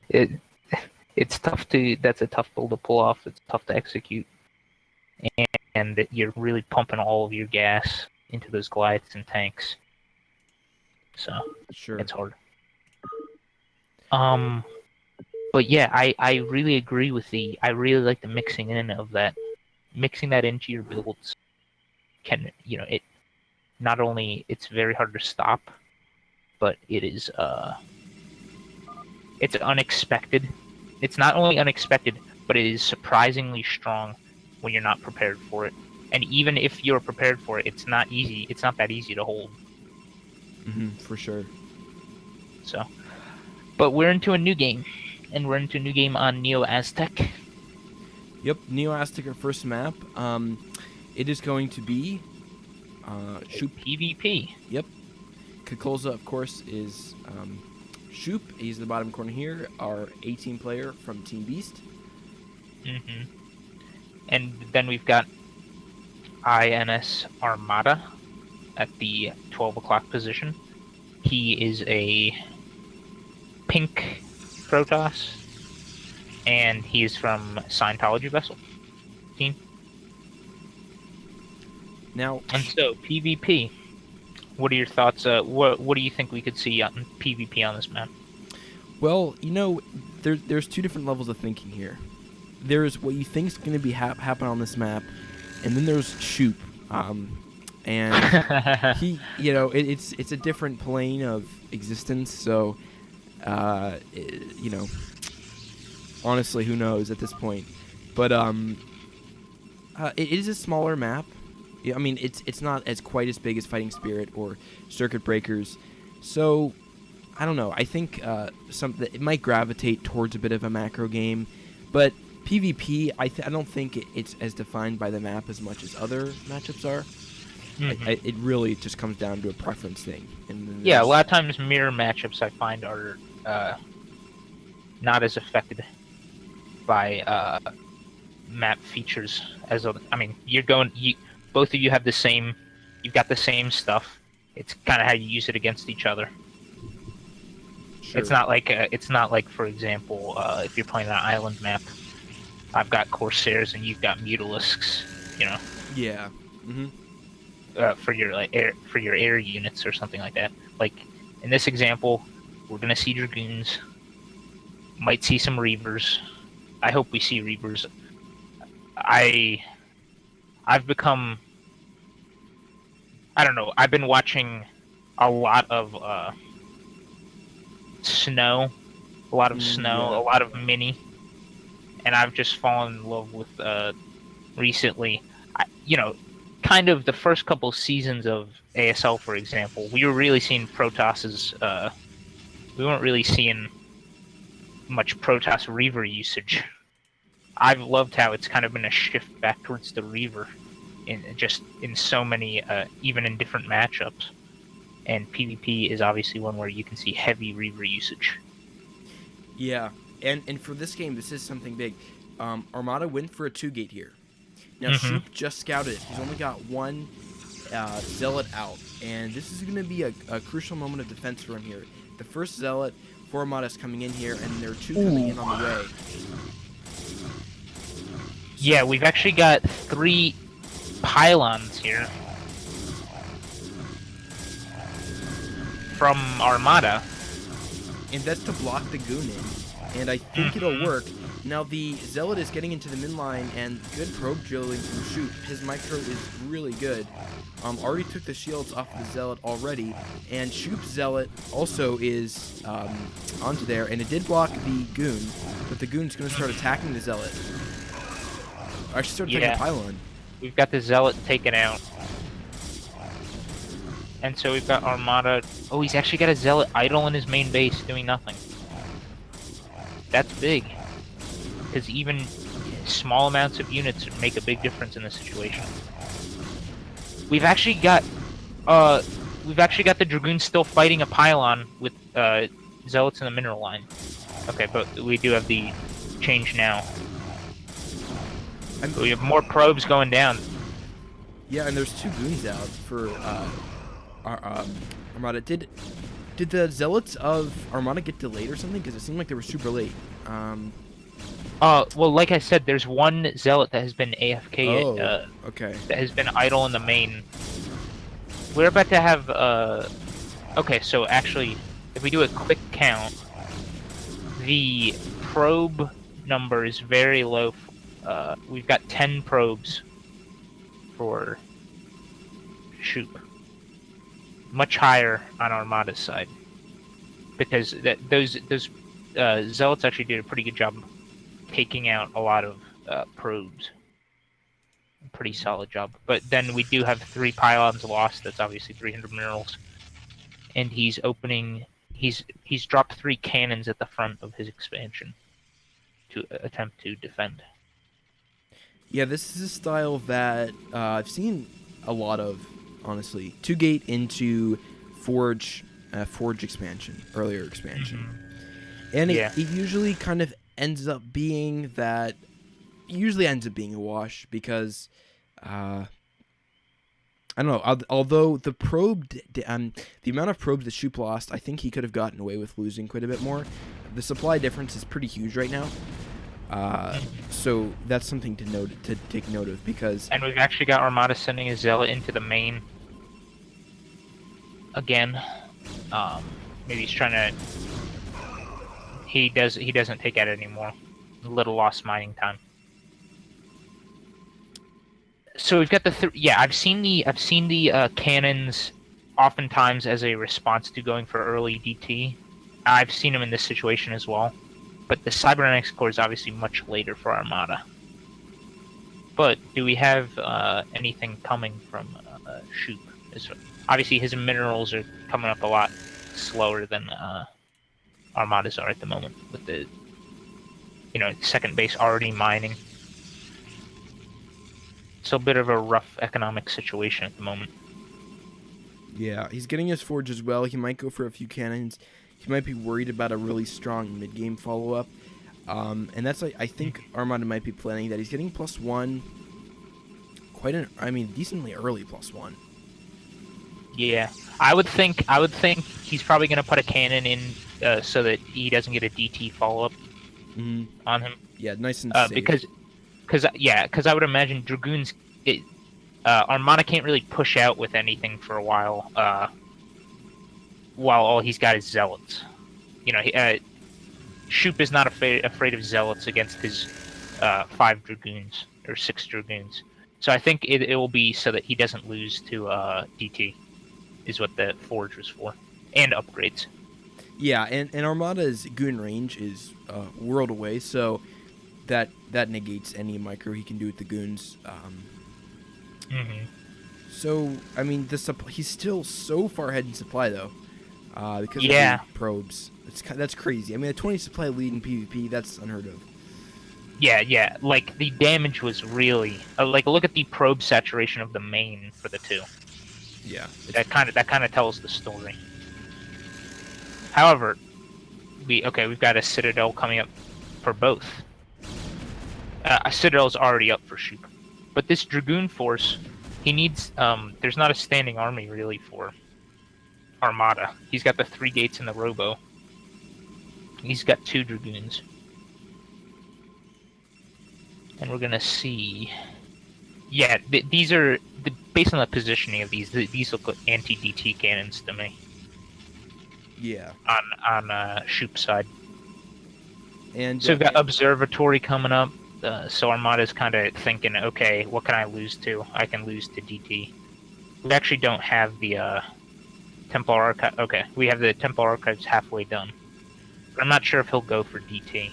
it it's tough to that's a tough build to pull off. It's tough to execute, and you're really pumping all of your gas into those glides and tanks. So Sure. it's hard. Um, but yeah, I really agree with I really like the mixing in of that. Mixing that into your builds can, it not only it's very hard to stop, but it's unexpected. It's not only unexpected, but it is surprisingly strong when you're not prepared for it. And even if you're prepared for it, it's not easy. It's not that easy to hold. For sure. So, but we're into a new game, and we're into a new game on Neo Aztec. Yep, Neo Aztec, our first map. It is going to be Shoop. PvP. Yep. Kakolza, of course, is Shoop. He's in the bottom corner here, our 18 player from Team Beast. And then we've got INS ArmadA at the 12 o'clock position. He is a pink Protoss, and he is from Scientology vessel team. Now, and so PvP. What are your thoughts? What do you think we could see on PvP on this map? Well, there's two different levels of thinking here. There's what you think is going to be happen on this map, and then there's Shoop. And he, it's a different plane of existence. So, honestly, who knows at this point? But it is a smaller map. I mean, it's not as quite as big as Fighting Spirit or Circuit Breakers. So, I don't know. I think it might gravitate towards a bit of a macro game, but PvP, I don't think it's as defined by the map as much as other matchups are. It really just comes down to a preference thing. And yeah, a lot of times mirror matchups I find are not as affected by map features as other. I mean, both of you have you've got the same stuff. It's kind of how you use it against each other. Sure. It's not like, for example, if you're playing an island map, I've got Corsairs and you've got Mutalisks, Yeah. For your air units or something like that. Like in this example, we're gonna see Dragoons, might see some Reavers. I hope we see Reavers. I've become, I don't know, I've been watching a lot of snow, a lot of mini, and I've just fallen in love with recently. Kind of the first couple seasons of ASL, for example, we were really seeing Protosses. We weren't really seeing much Protoss Reaver usage. I've loved how it's kind of been a shift back towards the Reaver, in so many, even in different matchups. And PvP is obviously one where you can see heavy Reaver usage. Yeah, and for this game, this is something big. ArmadA went for a 2-gate here. Now, Shoop just scouted it. He's only got one Zealot out, and this is going to be a crucial moment of defense for him here. The first Zealot for ArmadA is coming in here, and there are two coming in on the way. Yeah, we've actually got 3 pylons here from ArmadA. And that's to block the Goon in, and I think it'll work. Now, the Zealot is getting into the min line, and good probe drilling from Shoop. His micro is really good. Already took the shields off of the Zealot already, and Shoop's Zealot also is onto there, and it did block the Goon, but the Goon's going to start attacking the Zealot. I should start attacking the pylon. We've got the Zealot taken out. And so we've got ArmadA. Oh, he's actually got a Zealot idle in his main base doing nothing. That's big. Because even small amounts of units make a big difference in this situation. We've actually got the Dragoons still fighting a pylon with Zealots in the mineral line. Okay, but we do have the change now. We have more probes going down. Yeah, and there's 2 Goons out for ArmadA. did the Zealots of Armada get delayed or something? Because it seemed like they were super late. Well, like I said, there's one zealot that has been AFK. Okay. That has been idle in the main. We're about to have. Okay, so actually, if we do a quick count, the probe number is very low. We've got 10 probes for Shoop. Much higher on Armada's side, because those zealots actually did a pretty good job taking out a lot of probes. Pretty solid job. But then we do have 3 pylons lost. That's obviously 300 minerals, and he's opening. He's dropped 3 cannons at the front of his expansion to attempt to defend. Yeah, this is a style that I've seen a lot of, honestly. 2-gate into Forge expansion, earlier expansion. Mm-hmm. And it usually kind of ends up being that... usually ends up being a wash, because... I don't know, although the the amount of probes that Shoop lost, I think he could have gotten away with losing quite a bit more. The supply difference is pretty huge right now. So that's something to take note of, because... And we've actually got Armada sending a zealot into the main again. Maybe he's trying to... He doesn't take out anymore. Little lost mining time. So we've got the I've seen the cannons oftentimes as a response to going for early DT. I've seen them in this situation as well. But the cybernetics core is obviously much later for Armada. But do we have anything coming from Shoop? Obviously, his minerals are coming up a lot slower than Armada's are at the moment, with the second base already mining. It's a bit of a rough economic situation at the moment. Yeah, he's getting his forge as well. He might go for a few cannons. He might be worried about a really strong mid-game follow-up. And that's, I think Armada might be planning that. He's getting +1. Decently early +1. Yeah. I would think he's probably going to put a cannon in so that he doesn't get a DT follow-up on him. Yeah, nice and safe. Because I would imagine Dragoons... Armada can't really push out with anything for a while, while all he's got is zealots. Shoop is not afraid of zealots against his 5 dragoons or 6 dragoons. So I think it will be so that he doesn't lose to DT, is what the forge was for, and upgrades. Yeah, and Armada's goon range is a world away, so that negates any micro he can do with the goons. So he's still so far ahead in supply though. Because of the probes. That's crazy. A 20 supply lead in PvP, that's unheard of. Yeah. Like, the damage was really... look at the probe saturation of the main for the 2. Yeah. That kind of tells the story. However, we've got a Citadel coming up for both. A Citadel's already up for Shoop. But this Dragoon force, he needs... there's not a standing army, really, for Armada. He's got the 3 gates in the Robo. He's got 2 Dragoons. And we're gonna see... Yeah, these are... based on the positioning of these look like anti-DT cannons to me. Yeah. On Shoop's side. And so we've got Observatory coming up. So Armada's kind of thinking, okay, what can I lose to? I can lose to DT. We actually don't have the Templar Archive. Okay, we have the Templar Archives halfway done. But I'm not sure if he'll go for DT.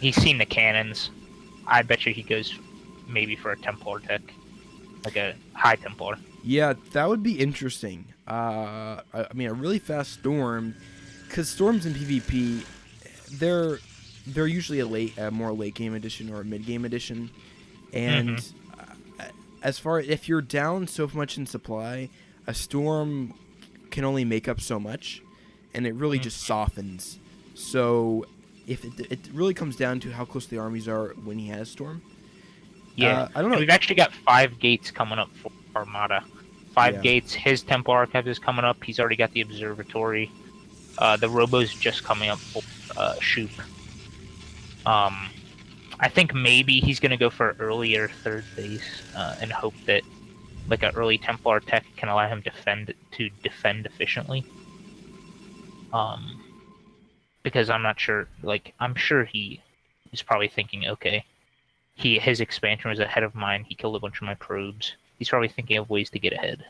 He's seen the cannons. I bet you he goes maybe for a Templar tech. Like a high Templar. Yeah, that would be interesting. A really fast Storm. Because Storms in PvP, they're usually a more late game edition or a mid game edition, and as far if you're down so much in supply, a Storm can only make up so much, and it really just softens. So if it really comes down to how close the armies are when he has Storm. Yeah, I don't know. And we've actually got 5 gates coming up for Armada. 5 gates. His Templar Archive is coming up. He's already got the Observatory. The Robo's just coming up for Shoop. I think maybe he's gonna go for earlier third base and hope that like an early Templar tech can allow him to defend efficiently. Because I'm not sure. Like I'm sure he is probably thinking, okay, his expansion was ahead of mine. He killed a bunch of my probes. He's probably thinking of ways to get ahead,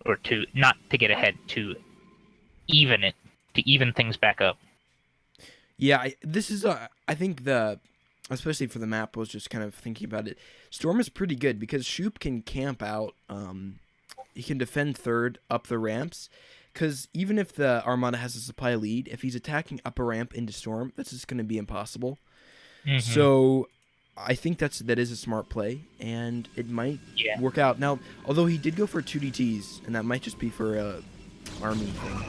or to not to get ahead, to even things back up. Yeah, this is I think especially for the map, I was just kind of thinking about it. Storm is pretty good because Shoop can camp out. He can defend third up the ramps, because even if the Armada has a supply lead, if he's attacking up a ramp into Storm, that's just going to be impossible. Mm-hmm. So I think that is a smart play, and it might work out. Now, although he did go for 2 DTs, and that might just be for a army thing.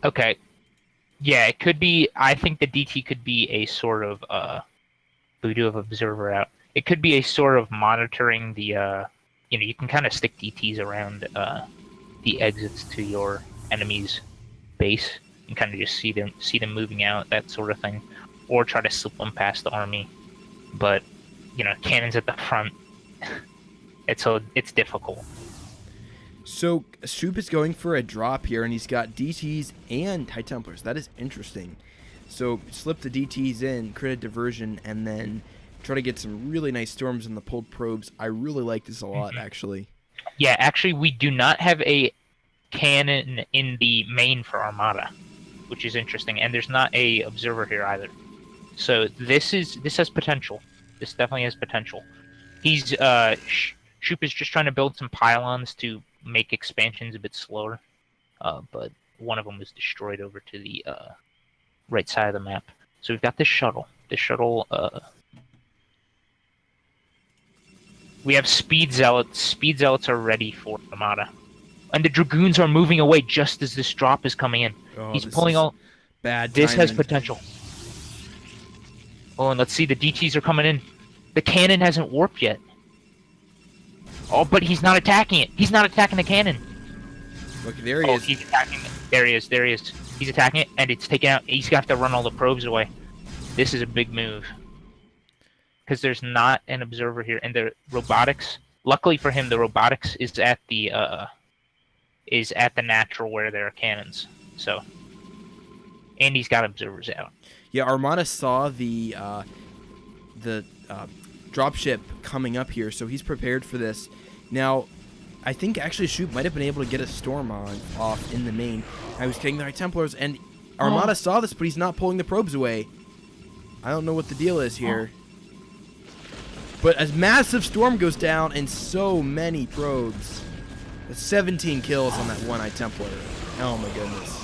Okay. Yeah, it could be. I think the DT could be a sort of we do have Observer out. It could be a sort of monitoring the you can kind of stick DTs around the exits to your enemy's base and kind of just see them moving out, that sort of thing, or try to slip them past the army. But cannons at the front, it's difficult. So Shoop is going for a drop here, and he's got DTs and High Templars. That is interesting. So slip the DTs in, create a diversion, and then try to get some really nice storms in the pulled probes. I really like this a lot, actually. Yeah, actually, we do not have a cannon in the main for Armada, which is interesting, and there's not a observer here either. So this has potential. This definitely has potential. He's Shoop is just trying to build some pylons to make expansions a bit slower, but one of them was destroyed over to the right side of the map. So we've got this shuttle. This shuttle. We have speed zealots. Speed zealots are ready for Armada, and the dragoons are moving away just as this drop is coming in. He's pulling all. Bad. This timing. has potential. Oh, and let's see, the DTs are coming in. The cannon hasn't warped yet. Oh, but he's not attacking it. He's not attacking the cannon. Look, there he is. He's attacking it. There he is. He's attacking it, and it's taken out. He's got to run all the probes away. This is a big move. Because there's not an observer here. And the robotics, luckily for him, the robotics is at the natural where there are cannons. So, and he's got observers out. Yeah, Armada saw the dropship coming up here, so he's prepared for this. Now, I think actually Shoop might have been able to get a storm off in the main. I was getting the High Templars, and Armada saw this, but he's not pulling the probes away. I don't know what the deal is here. But a massive storm goes down, and so many probes. 17 kills on that one High Templar. Oh my goodness.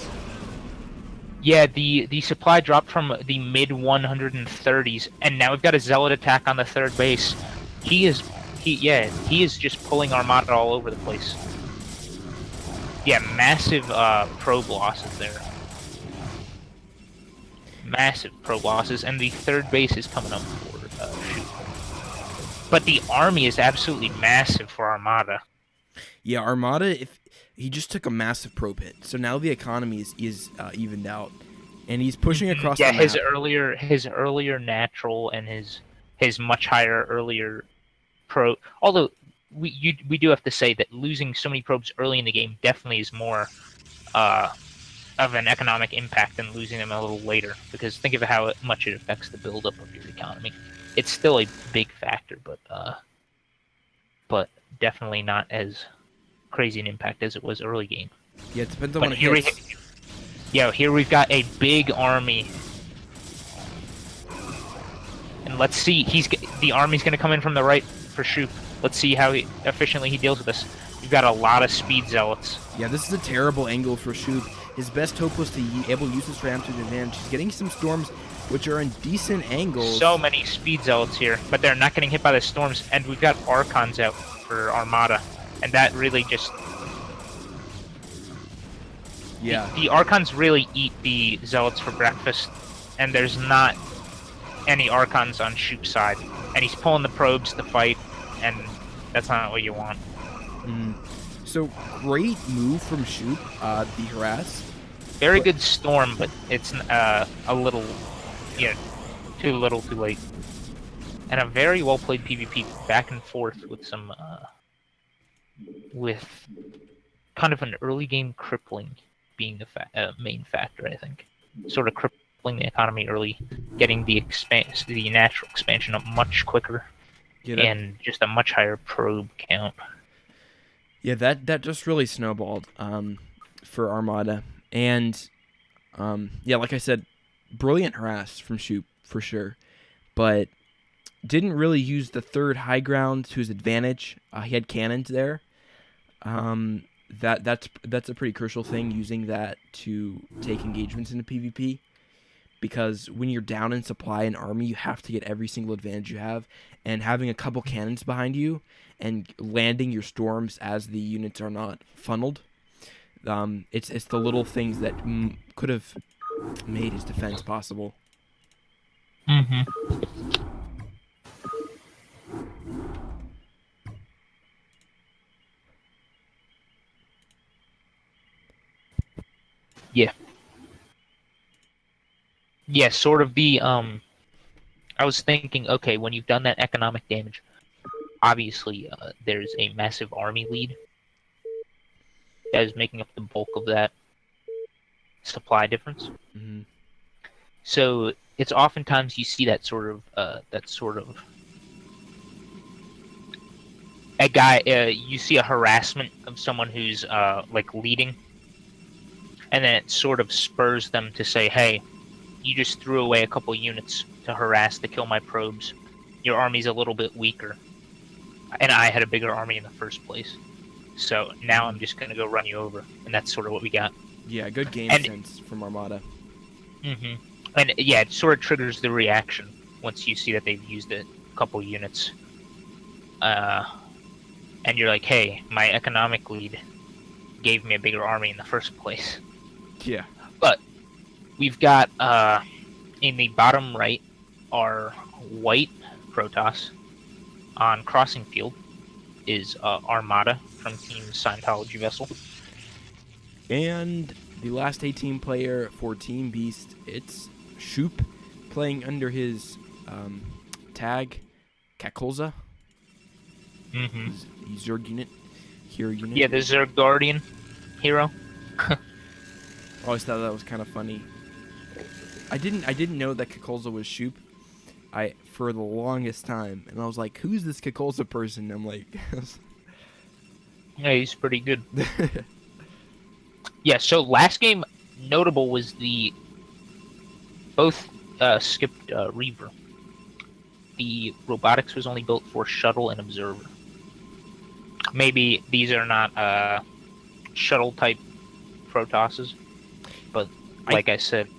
Yeah, the supply dropped from the mid 130s, and now we've got a zealot attack on the third base. He is just pulling Armada all over the place. Yeah, massive probe losses there. Massive probe losses, and the third base is coming up for Shoop. But the army is absolutely massive for Armada. Yeah, Armada, if he just took a massive probe hit, so now the economy is evened out, and he's pushing across the map. his earlier natural and his much higher earlier probe. Although we do have to say that losing so many probes early in the game definitely is more of an economic impact than losing them a little later. Because think of how much it affects the buildup of your economy. It's still a big factor, but definitely not as crazy an impact as it was early game. Yeah, it depends on what it hits. Here we've got a big army, and let's see. The army's going to come in from the right for Shoop. Let's see how efficiently he deals with this. We've got a lot of speed zealots. Yeah, this is a terrible angle for Shoop. His best hope was to be able to use this ramp to his advantage. He's getting some storms, which are in decent angles. So many speed zealots here, but they're not getting hit by the storms, and we've got Archons out for Armada, and that really just... Yeah. The Archons really eat the zealots for breakfast, and there's not any Archons on Shoop's side, and he's pulling the probes to fight, and that's not what you want. So, great move from Shoop, the harass. Very good storm, but it's a little, too little, too late. And a very well played PvP back and forth with some, with kind of an early game crippling being the main factor, I think. Sort of crippling the economy early, getting the natural expansion up much quicker, and just a much higher probe count. Yeah, that just really snowballed for Armada. And yeah, like I said, brilliant harass from Shoop for sure, but didn't really use the third high ground to his advantage. He had cannons there. That's a pretty crucial thing, using that to take engagements into PvP, because when you're down in supply and army, you have to get every single advantage you have, and having a couple cannons behind you and landing your storms as the units are not funneled. It's the little things that could have made his defense possible. Yeah, sort of the I was thinking, okay, when you've done that economic damage, obviously there's a massive army lead that is making up the bulk of that supply difference. So it's oftentimes you see that sort of a guy, you see a harassment of someone who's like leading, and then it sort of spurs them to say, hey, you just threw away a couple units to harass, to kill my probes. Your army's a little bit weaker, and I had a bigger army in the first place, so now I'm just gonna go run you over. And that's sort of what we got. Yeah, good game sense from Armada. And yeah, it sort of triggers the reaction once you see that they've used a couple units. And you're like, hey, my economic lead gave me a bigger army in the first place. Yeah. But we've got, in the bottom right, our white Protoss. On crossing field is Armada from Team Scientology Vessel. And the last 18 player for Team Beast, it's Shoop, playing under his tag, Kakolza. He's Zerg unit, hero unit. Yeah, the Zerg Guardian hero. I always thought that was kind of funny. I didn't know that Kakolza was Shoop. For the longest time, and I was like, "Who's this Kakolza person?" I'm like, yeah, he's pretty good. Yeah. So last game notable was both skipped Reaver. The robotics was only built for shuttle and observer. Maybe these are not shuttle type Protosses, but like I said,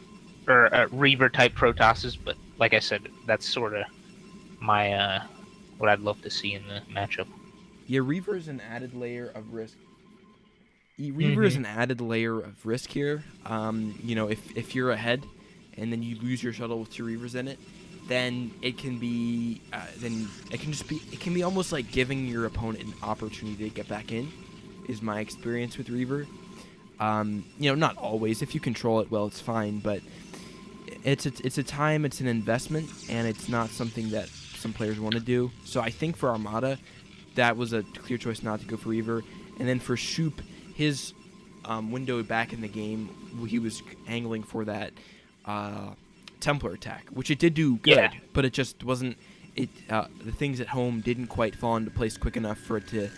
or Reaver type Protosses, but like I said, that's sort of my what I'd love to see in the matchup. Yeah, Reaver is an added layer of risk. Reaver is an added layer of risk here. If you're ahead, and then you lose your shuttle with 2 Reavers in it, then it can be it can be almost like giving your opponent an opportunity to get back in. Is my experience with Reaver. Not always. If you control it well, it's fine, but it's a time, it's an investment, and it's not something that some players want to do. So I think for Armada, that was a clear choice not to go for Reaver. And then for Shoop, his window back in the game, he was angling for that Templar attack, which it did do good, but it just wasn't. The things at home didn't quite fall into place quick enough for it to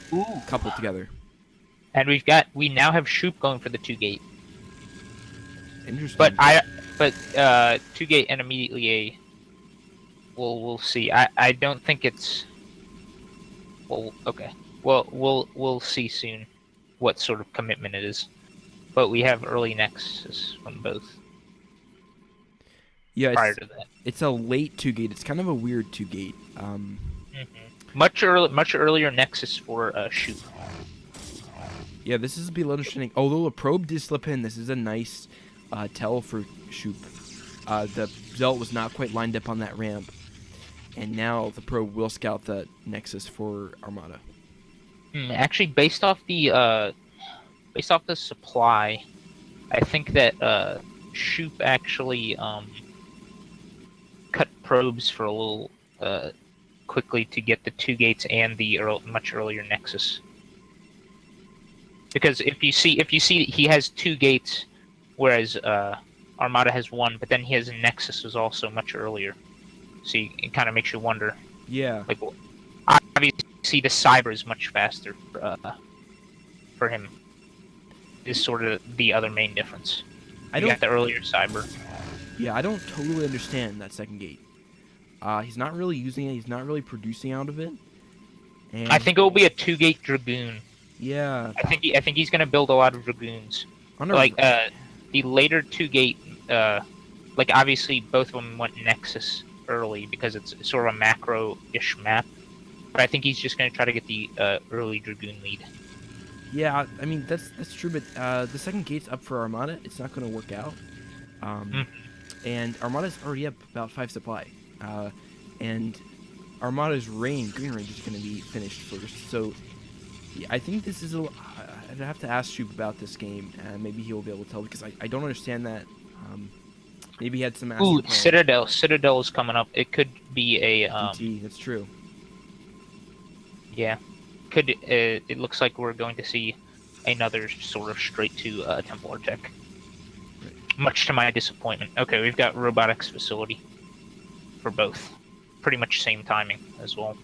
couple together. And we now have Shoop going for the 2-gate. Interesting. But 2-gate and immediately a. We'll see. I don't think it's. Well, okay. Well, we'll see soon what sort of commitment it is. But we have early Nexus from both. Yeah, prior to that, it's a late 2-gate. It's kind of a weird 2-gate. Much earlier Nexus for Shoop. Yeah, this is a little interesting. Although a probe did slip in, this is a nice tell for Shoop. The Zealot was not quite lined up on that ramp, and now the probe will scout the Nexus for Armada. Actually, based off the supply, I think that Shoop actually cut probes for a little quickly to get the 2 gates and the much earlier Nexus. Because if you see he has 2 gates, whereas ArmadA has 1, but then he has a Nexus was also much earlier. So it kind of makes you wonder. Yeah. Like, obviously the Cyber is much faster for him. Is sort of the other main difference. You got the earlier Cyber. Yeah, I don't totally understand that second gate. He's not really using it. He's not really producing out of it. And I think it will be a 2-gate Dragoon. Yeah. I think he's gonna build a lot of Dragoons. Like the later 2-gate, like obviously both of them went Nexus early because it's sort of a macro-ish map. But I think he's just gonna try to get the early Dragoon lead. Yeah, I mean that's true, but the second gate's up for ArmadA. It's not going to work out, and ArmadA's already up about 5 supply, and ArmadA's green range is going to be finished first. So yeah, I think this is I'd have to ask Shoop about this game, and maybe he'll be able to tell because I don't understand that. Maybe he had some. Ooh, Citadel. Citadel is coming up. It could be a DT. That's true. Yeah. It looks like we're going to see another sort of straight to Templar tech. Right. Much to my disappointment. Okay, we've got robotics facility for both. Pretty much same timing as well.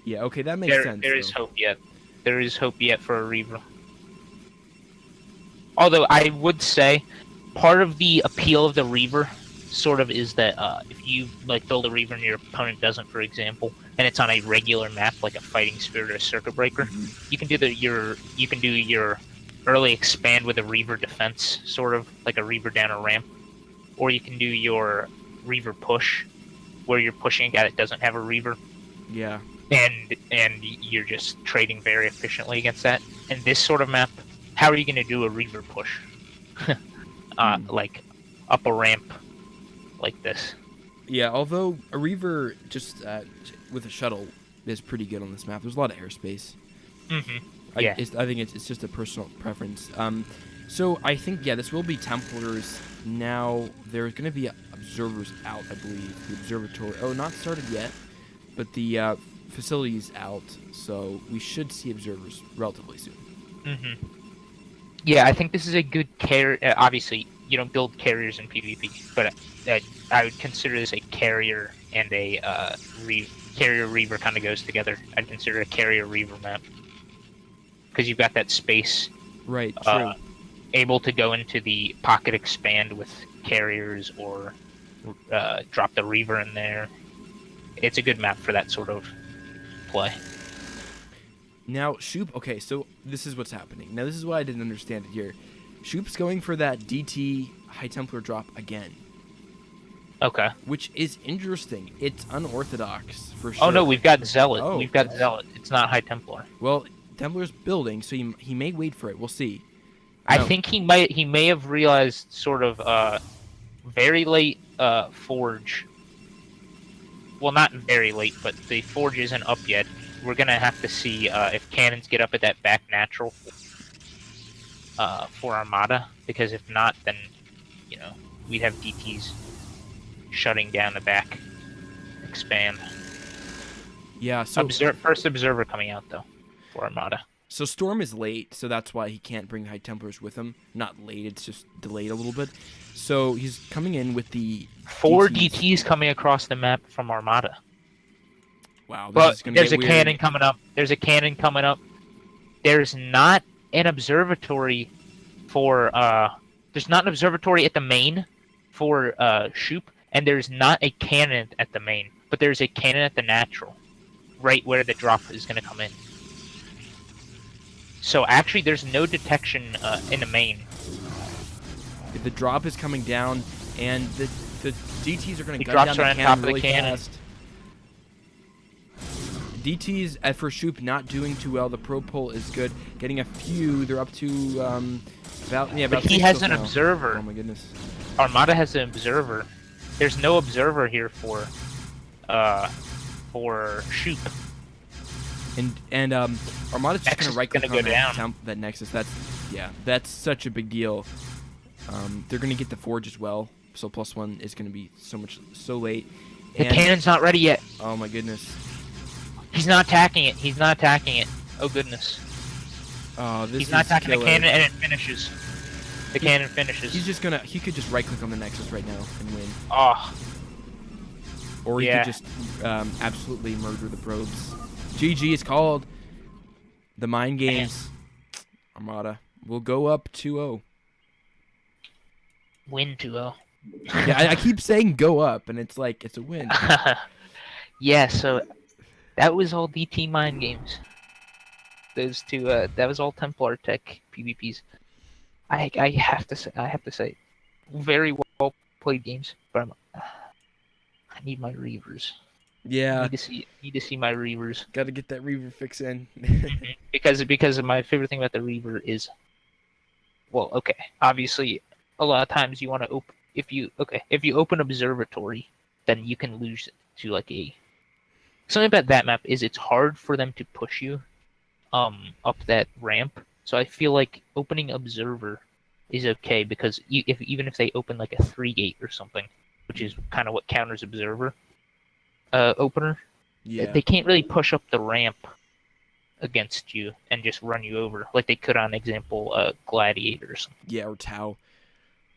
Yeah, okay, that makes sense. There is hope yet. There is hope yet for a Reaver. Although I would say part of the appeal of the Reaver sort of is that if you like build a Reaver and your opponent doesn't, for example, and it's on a regular map like a Fighting Spirit or a Circuit Breaker, you can do your early expand with a Reaver defense, sort of like a Reaver down a ramp, or you can do your Reaver push, where you're pushing a guy that doesn't have a Reaver. Yeah. And you're just trading very efficiently against that. And this sort of map, how are you going to do a Reaver push? Like up a ramp like this. Yeah, although a Reaver just with a shuttle is pretty good on this map. There's a lot of airspace. Yeah. I think it's just a personal preference. So I think, yeah, this will be Templars. Now, there's going to be observers out, I believe. The observatory. Oh, not started yet, but the facility's out, so we should see observers relatively soon. Yeah, I think this is a good carrier. Obviously, you don't build carriers in PvP, but I would consider this a carrier and a carrier Reaver kind of goes together. I'd consider a carrier Reaver map because you've got that space. Right. True. Able to go into the pocket expand with carriers or drop the Reaver in there. It's a good map for that sort of play. Now, Shoop, okay, so this is what's happening. Now, this is why I didn't understand it here. Shoop's going for that DT High Templar drop again. Okay. Which is interesting. It's unorthodox, for sure. Oh, no, we've got Zealot. Oh. We've got Zealot. It's not High Templar. Well, Templar's building, so he may wait for it. We'll see. I think he may have realized sort of very late Forge. Well, not very late, but the Forge isn't up yet. We're gonna have to see if cannons get up at that back natural for ArmadA, because if not, then we'd have DTs shutting down the back expand. Yeah. So first observer coming out though for ArmadA. So Storm is late, so that's why he can't bring High Templars with him. Not late, it's just delayed a little bit. So he's coming in with the 4 DTs coming across the map from ArmadA. Wow, but there's a cannon coming up. There's a cannon coming up. There's not an observatory for there's not an observatory at the main for Shoop, and there's not a cannon at the main, but there's a cannon at the natural, right where the drop is going to come in. So actually, there's no detection in the main. The drop is coming down, and the DTs are going to gun drops down right the on top cannon of really the cannon. fast. DTs for Shoop not doing too well. The pro pull is good, getting a few. They're up to about But he has an observer. Oh my goodness. ArmadA has an observer. There's no observer here for Shoop. And ArmadA's just gonna right click on that Nexus. Yeah, that's such a big deal. They're going to get the Forge as well, so +1 is going to be so late. The cannon's not ready yet. Oh my goodness. He's not attacking it. He's not attacking it. Oh goodness. Oh, this He's not is attacking killer. the cannon, and it finishes. The cannon finishes. He could just right-click on the Nexus right now and win. Oh. Or he could just absolutely murder the probes. GG is called. The Mind Games. Armada will go up 2-0. Win 2-0. Yeah, I keep saying go up, and it's like, it's a win. Yeah, so that was all DT Mind Games. Those two, that was all Templar Tech PvPs. I have to say, very well played games, but I need my Reavers. Yeah. Need to see my Reavers. Got to get that Reaver fix in. because my favorite thing about the Reaver is, well, okay, obviously, a lot of times you want to open if you open Observatory, then you can lose to like something about that map is it's hard for them to push you up that ramp. So I feel like opening Observer is okay because even if they open like a 3-gate or something, which is kind of what counters Observer opener, they can't really push up the ramp against you and just run you over like they could on example Gladiator or something. Yeah, or Tau,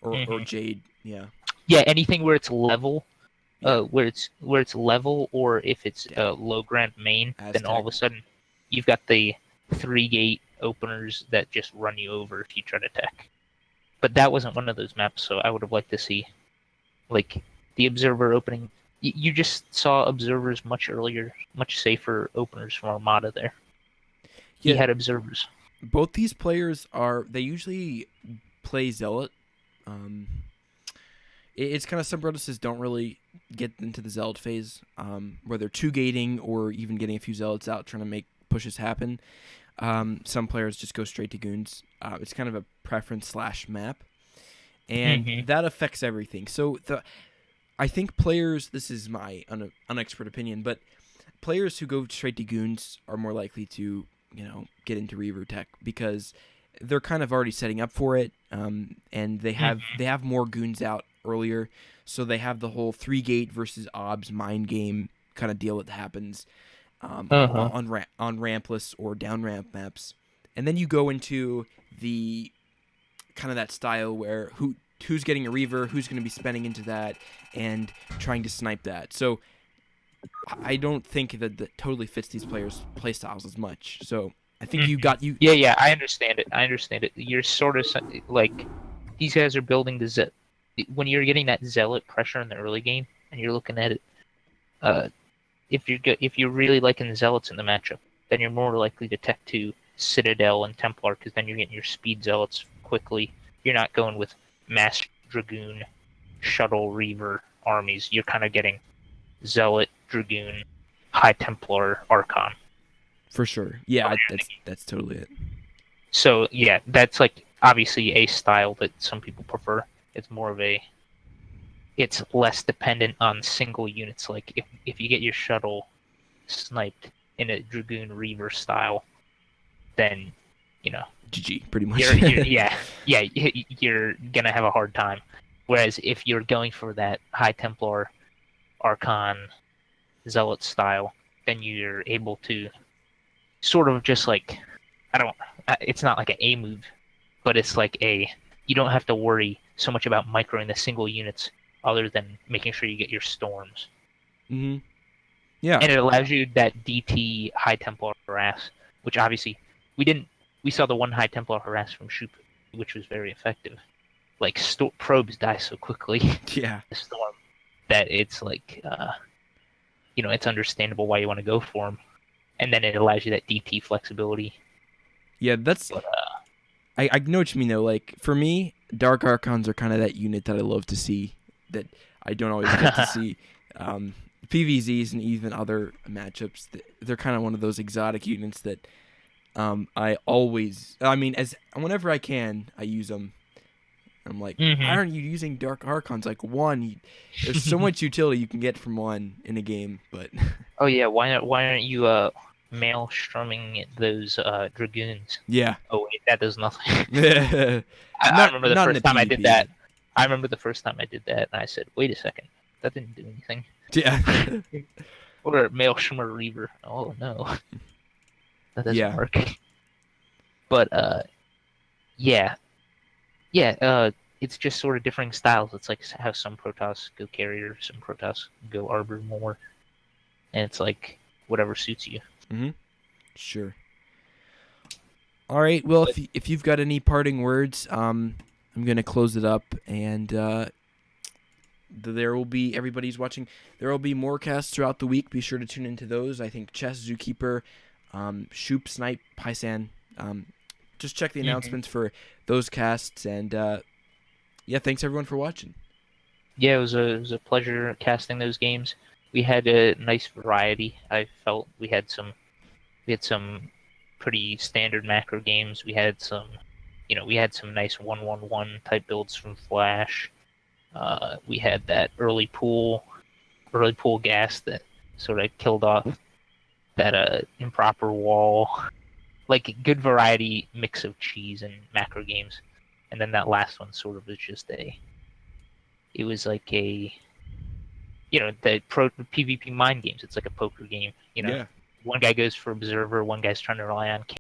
or Jade. Yeah, anything where it's level, where it's level, or if it's low ground main, then all of a sudden you've got the 3-gate openers that just run you over if you try to attack. But that wasn't one of those maps, so I would have liked to see like the Observer opening. You just saw Observers much earlier, much safer openers from Armada there. He had Observers. Both these players they usually play Zealot. It's kind of some Brothers don't really get into the Zealot phase, where they're 2-gating or even getting a few Zealots out trying to make pushes happen. Some players just go straight to Goons. It's kind of a preference / map, and that affects everything. So I think players, this is my unexpert opinion, but players who go straight to Goons are more likely to, get into Reaver tech because they're kind of already setting up for it, and they have more Goons out earlier, so they have the whole 3-gate versus OBS mind game kind of deal that happens on rampless or down ramp maps, and then you go into the kind of that style where who's getting a Reaver, who's going to be spending into that, and trying to snipe that. So I don't think that totally fits these players' playstyles as much. So I think you. Yeah, I understand it. You're sort of like these guys are building the when you're getting that Zealot pressure in the early game, and you're looking at it. If you're really liking Zealots in the matchup, then you're more likely to tech to Citadel and Templar because then you're getting your speed Zealots quickly. You're not going with Mass Dragoon, Shuttle Reaver armies. You're kind of getting Zealot, Dragoon, High Templar, Archon. For sure. Yeah, that's totally it. So, yeah, that's like obviously a style that some people prefer. It's more of it's less dependent on single units. Like if you get your shuttle sniped in a Dragoon Reaver style, then, GG, pretty much. You're gonna have a hard time. Whereas if you're going for that High Templar, Archon, Zealot style, then you're able to sort of just like, it's not like an A move, but it's like you don't have to worry so much about microing the single units other than making sure you get your storms. Mm-hmm. Yeah. And it allows you that DT High Templar harass, which obviously we saw the one High Templar harass from Shoop, which was very effective. Like probes die so quickly. Yeah. The storm that it's like, it's understandable why you want to go for them, and then it allows you that DT flexibility. Yeah, that's. But, I know what you mean though. Like for me, Dark Archons are kind of that unit that I love to see that I don't always get to see. PVZs and even other matchups, they're kind of one of those exotic units that whenever I can, I use them. I'm like, why aren't you using Dark Archons? Like there's so much utility you can get from one in a game, but. Oh yeah, why aren't you maelstroming those dragoons. Yeah. Oh wait, that does nothing. not I remember the not in first the time I did PvP, that. I remember the first time I did that, and I said, "Wait a second, that didn't do anything." but- Yeah. Or Maelstrom Reaver. Oh no, that doesn't Yeah. work. But yeah, yeah. It's just sort of differing styles. It's like how some Protoss go carrier, some Protoss go arbor more, and it's like whatever suits you. Sure. All right. Well, if you've got any parting words, I'm gonna close it up, and there will be everybody's watching. There will be more casts throughout the week. Be sure to tune into those. I think Chess, Zookeeper, Shoop, Snipe, Paisan. Just check the announcements for those casts, and yeah, thanks everyone for watching. Yeah, it was a pleasure casting those games. We had a nice variety. I felt we had some pretty standard macro games. We had some nice 1-1-1 type builds from Flash. We had that early pool gas that sort of killed off that improper wall. Like good variety mix of cheese and macro games. And then that last one sort of was just it was like the PvP mind games. It's like a poker game. Yeah. One guy goes for observer, one guy's trying to rely on